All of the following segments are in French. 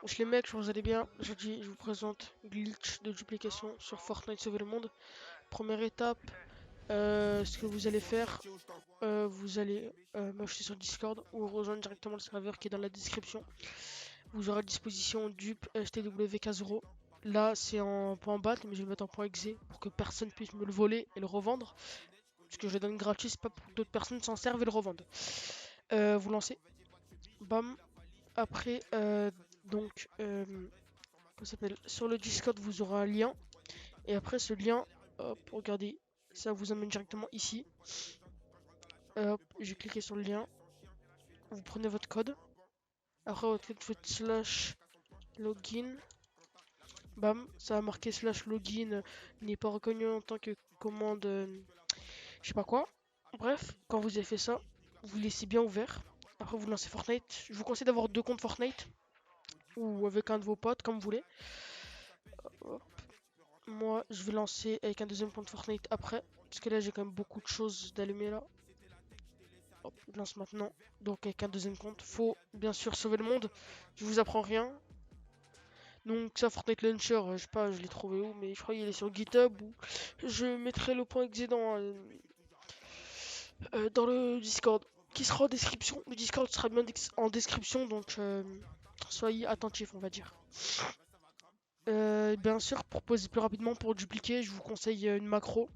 Wesh les mecs, vous allez bien? Aujourd'hui, je vous présente glitch de duplication sur Fortnite Sauver le Monde. Première étape, ce que vous allez faire, vous allez m'ajouter sur Discord ou rejoindre directement le serveur qui est dans la description. Vous aurez à disposition dupe STWK0. Là, c'est en point bat, mais je vais le mettre en point exe pour que personne puisse me le voler et le revendre. Parce que je le donne gratuit, c'est pas pour que d'autres personnes s'en servent et le revendent. Vous lancez, bam. Après, comment ça s'appelle? Sur le Discord, vous aurez un lien. Et après, ce lien, hop, regardez, ça vous amène directement ici. Hop, j'ai cliqué sur le lien. Vous prenez votre code. Après, vous faites slash login. Bam, ça va marquer slash login n'est pas reconnu en tant que commande, je sais pas quoi. Bref, quand vous avez fait ça, vous laissez bien ouvert. Après, vous lancez Fortnite. Je vous conseille d'avoir deux comptes Fortnite ou avec un de vos potes, comme vous voulez. Hop. Moi, je vais lancer avec un deuxième compte Fortnite après. Parce que là, j'ai quand même beaucoup de choses d'allumer là. Hop, je lance maintenant. Donc, avec un deuxième compte, faut bien sûr sauver le monde. Je vous apprends rien. Donc, ça, Fortnite Launcher, je sais pas, je l'ai trouvé où, mais je crois qu'il est sur GitHub. Ou je mettrai le point exe dans le Discord qui sera en description. Le Discord sera bien en description, donc soyez attentifs, on va dire. Bien sûr, pour poser plus rapidement, pour dupliquer, je vous conseille une macro.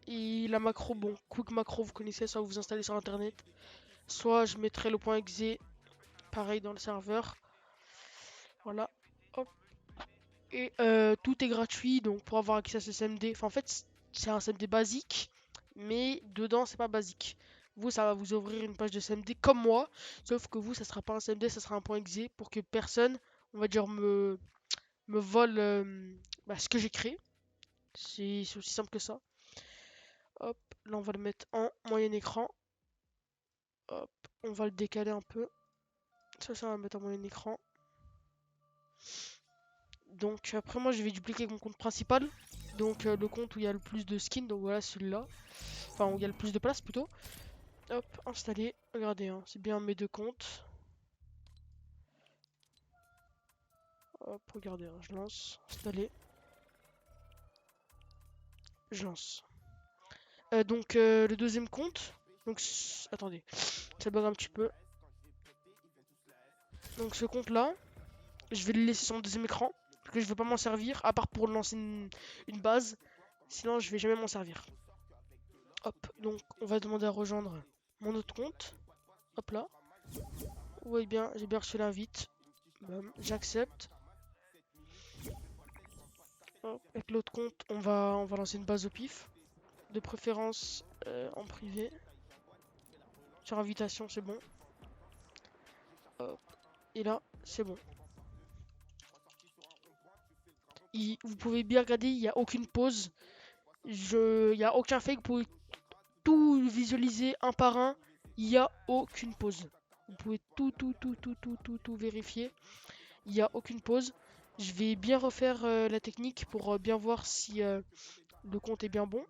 Et la macro, bon, Quick Macro, vous connaissez, ça vous installez sur internet. Soit je mettrai le point exe, pareil dans le serveur. Voilà, hop. Et tout est gratuit, donc pour avoir accès à ce SMD, enfin en fait, c'est un SMD basique, mais dedans, c'est pas basique. Vous, ça va vous ouvrir une page de SMD comme moi, sauf que vous, ça sera pas un SMD, ça sera un point exe pour que personne, on va dire, me vole ce que j'ai créé. C'est aussi simple que ça. Hop, là on va le mettre en moyen écran. Hop, on va le décaler un peu. Ça va mettre en moyen écran. Donc après moi je vais dupliquer mon compte principal. Donc le compte où il y a le plus de skins. Donc voilà celui-là. Enfin où il y a le plus de place plutôt. Hop, installer. Regardez, hein, c'est bien mes deux comptes. Hop, regardez, hein, je lance. Installer. Je lance. Le deuxième compte. Donc attendez, ça bug un petit peu. Donc ce compte là, je vais le laisser sur mon deuxième écran. Parce que je veux pas m'en servir, à part pour lancer une base. Sinon je vais jamais m'en servir. Hop, donc on va demander à rejoindre mon autre compte. Hop là. Oui bien, j'ai bien reçu l'invite. J'accepte. Avec l'autre compte, on va lancer une base au pif. De préférence en privé. Sur invitation, c'est bon. Hop. Et là, c'est bon. Vous pouvez bien regarder, il n'y a aucune pause. Il n'y a aucun fake. Vous pouvez tout visualiser un par un. Il n'y a aucune pause. Vous pouvez tout vérifier. Il n'y a aucune pause. Je vais bien refaire la technique pour bien voir si le compte est bien bon.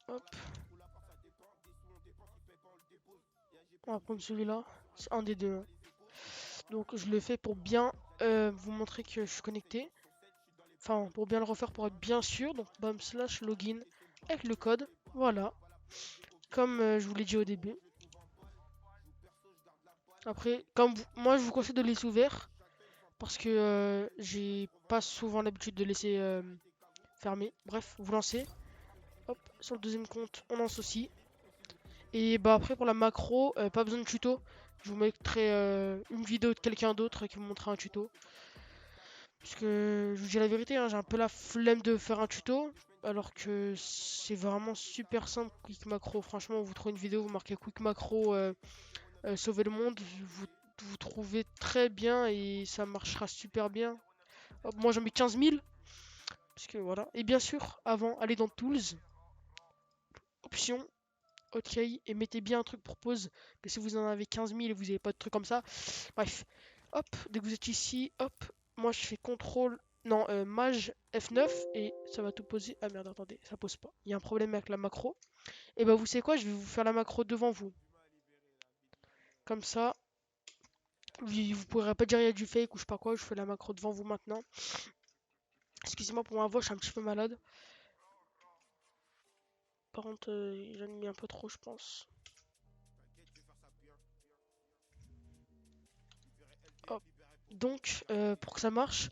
Hop. On va prendre celui-là. C'est un des deux, hein. Donc je le fais pour bien vous montrer que je suis connecté. Enfin, pour bien le refaire pour être bien sûr. Donc bam slash login avec le code. Voilà. Comme je vous l'ai dit au début. Après, moi je vous conseille de laisser ouvert. Parce que j'ai pas souvent l'habitude de laisser fermer. Bref, vous lancez. Hop, sur le deuxième compte, on lance aussi. Et bah après pour la macro, pas besoin de tuto. Je vous mettrai une vidéo de quelqu'un d'autre qui vous montrera un tuto. Parce que je vous dis la vérité, hein, j'ai un peu la flemme de faire un tuto. Alors que c'est vraiment super simple, Quick Macro. Franchement, vous trouvez une vidéo, vous marquez Quick Macro, sauver le monde. Vous trouvez très bien et ça marchera super bien. Hop, moi j'en mets 15 000. Parce que voilà. Et bien sûr, avant, allez dans Tools, Options, OK, et mettez bien un truc pour pause. Que si vous en avez 15 000 et vous n'avez pas de truc comme ça. Bref, hop, dès que vous êtes ici, hop, moi je fais CTRL, non, Maj F9 et ça va tout poser. Ah merde, attendez, ça pose pas. Il y a un problème avec la macro. Et bah vous savez quoi, je vais vous faire la macro devant vous. Comme ça, vous pourrez pas dire il y a du fake ou je sais pas quoi. Je fais la macro devant vous maintenant. Excusez-moi pour ma voix, je suis un petit peu malade. Par contre, j'en ai mis un peu trop, je pense. Hop. Donc, pour que ça marche,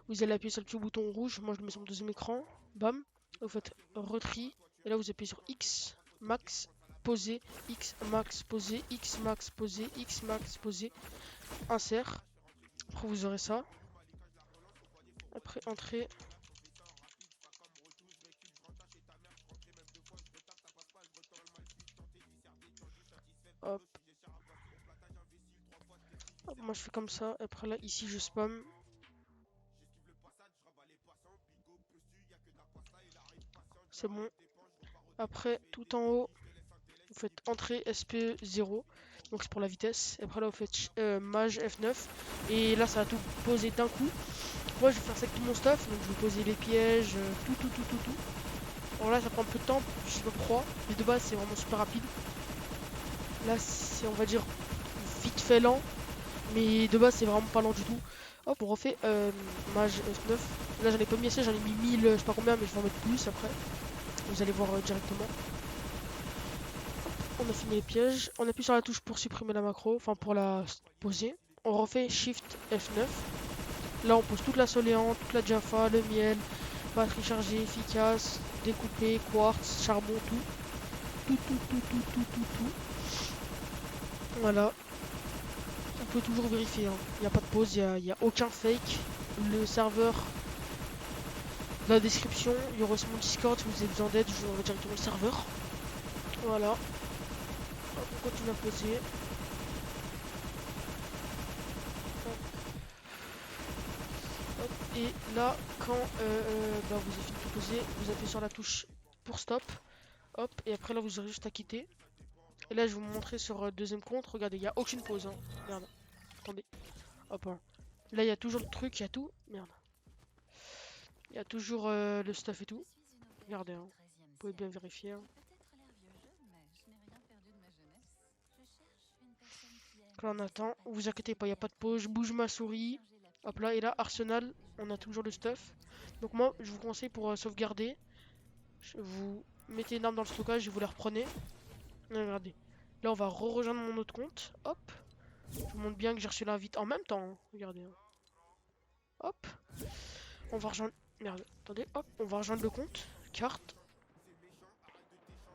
vous allez appuyer sur le petit bouton rouge. Moi, je le mets sur mon deuxième écran. Bam. Vous faites retry. Et là, vous appuyez sur X, max, poser, X, max, poser, X, max, poser, X, max, poser, insert. Après, vous aurez ça. Après, entrée. Hop. Hop, moi, je fais comme ça. Après, là, ici, je spam. C'est bon. Après, tout en haut, vous faites entrée SP 0. Donc, c'est pour la vitesse. Et après, là, vous faites maj F9. Et là, ça va tout poser d'un coup. Moi, je vais faire ça avec tout mon stuff. Donc, je vais poser les pièges, tout. Alors là, ça prend un peu de temps. Je sais pas pourquoi. Mais de base, c'est vraiment super rapide. Là, c'est, on va dire, vite fait lent. Mais de base, c'est vraiment pas lent du tout. Hop, on refait maj F9. Là, j'en ai pas mis assez. J'en ai mis 1000, je sais pas combien. Mais je vais en mettre plus après. Vous allez voir directement. On a fini les pièges. On appuie sur la touche pour supprimer la macro. Enfin, pour la poser. On refait Shift F9. Là, on pose toute la soléante, toute la Jaffa, le miel, batterie chargée, efficace, découpé, quartz, charbon, tout. Voilà. On peut toujours vérifier, hein. Il n'y a pas de pause, il n'y a aucun fake. Le serveur, dans la description, il y aura aussi mon Discord si vous avez besoin d'aide, je vous envoie directement le serveur. Voilà. Hop, on continue à poser. Hop. Et là, quand bah, vous avez fini de poser, vous appuyez sur la touche pour stop. Hop, et après là, vous aurez juste à quitter. Et là, je vais vous montrer sur deuxième compte. Regardez, il n'y a aucune pause, hein. Merde. Attendez. Hop, hein. Là, il y a toujours le truc, il y a tout. Merde. Il y a toujours le stuff et tout. Regardez, hein. Vous pouvez bien vérifier, hein. Donc là, on attend. Vous inquiétez pas, il n'y a pas de pause. Je bouge ma souris. Hop là, et là, Arsenal, on a toujours le stuff. Donc moi, je vous conseille pour sauvegarder. Vous mettez une arme dans le stockage et vous la reprenez. Regardez. Là, on va re-rejoindre mon autre compte. Hop. Je vous montre bien que j'ai reçu l'invite en même temps, hein. Regardez, hein. Hop. On va rejoindre. Merde, attendez, hop, on va rejoindre le compte. Carte.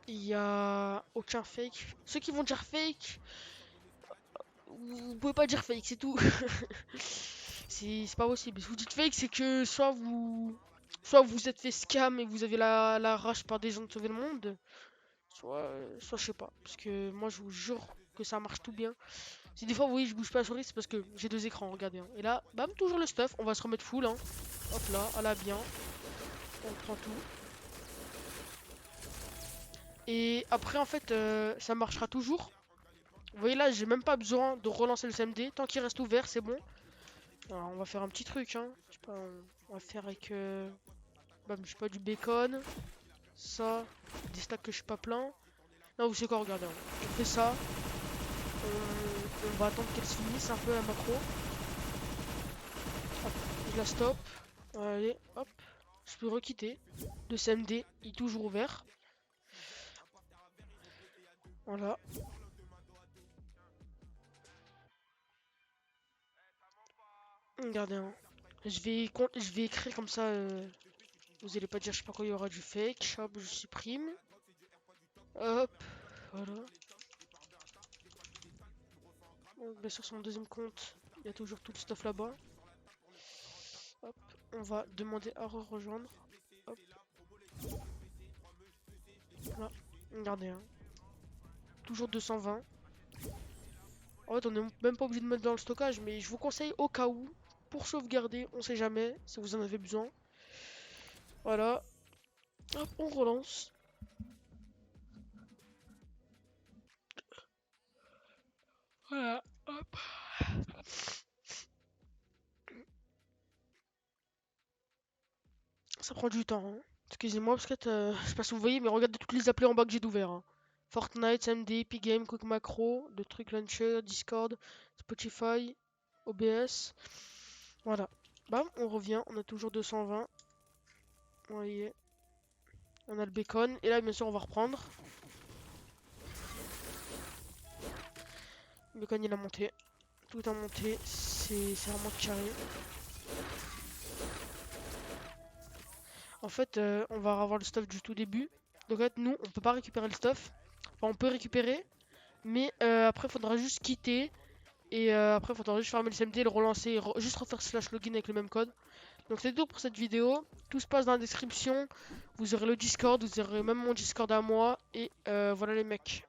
Il y a aucun fake. Ceux qui vont dire fake, vous pouvez pas dire fake, c'est tout. C'est pas possible. Si vous dites fake, c'est que soit vous êtes fait scam et vous avez la rage par des gens de sauver le monde, soit je sais pas. Parce que moi, je vous jure que ça marche tout bien. Si des fois, vous voyez, je bouge pas la souris, c'est parce que j'ai deux écrans, regardez, hein. Et là, bam, toujours le stuff. On va se remettre full, hein. Hop là, à la bien. On prend tout. Et après, en fait, ça marchera toujours. Vous voyez là, j'ai même pas besoin de relancer le CMD. Tant qu'il reste ouvert, c'est bon. Alors, on va faire un petit truc, hein. Je sais pas, on va faire avec, bah, je sais pas, du bacon. Ça, des stacks que je suis pas plein. Non, vous savez quoi, regardez, hein. On fait ça. On va attendre qu'elle se finisse un peu la macro. Hop, je la stop. Allez, hop. Je peux requitter. Le CMD est toujours ouvert. Voilà. Regardez, hein. Je vais écrire comme ça. Vous allez pas dire, je sais pas quoi, il y aura du fake. Hop, je supprime. Hop, voilà. Bon, bien sûr, sur mon deuxième compte, il y a toujours tout le stuff là-bas. Hop, on va demander à rejoindre. Hop, voilà. Regardez, hein. Toujours 220. En fait, on n'est même pas obligé de mettre dans le stockage, mais je vous conseille au cas où, pour sauvegarder, on sait jamais, si vous en avez besoin. Voilà. Hop, on relance. Voilà, hop. Ça prend du temps, hein. Excusez-moi, parce que je sais pas si vous voyez, mais regardez toutes les applis en bas que j'ai d'ouvert, hein. Fortnite, SMD, Epic Game, Quick Macro, le truc launcher, Discord, Spotify, OBS. Voilà. Bam, on revient, on a toujours 220. Vous voyez. On a le bacon. Et là, bien sûr, on va reprendre. Le bacon, il a monté. Tout a monté. C'est vraiment carré. En fait, on va avoir le stuff du tout début. Donc, en fait, nous, on peut pas récupérer le stuff. Enfin, on peut récupérer. Mais après, il faudra juste quitter. Et après, il faudra juste fermer le CMD, le relancer. Et juste refaire slash login avec le même code. Donc, c'est tout pour cette vidéo. Tout se passe dans la description. Vous aurez le Discord. Vous aurez même mon Discord à moi. Et voilà les mecs.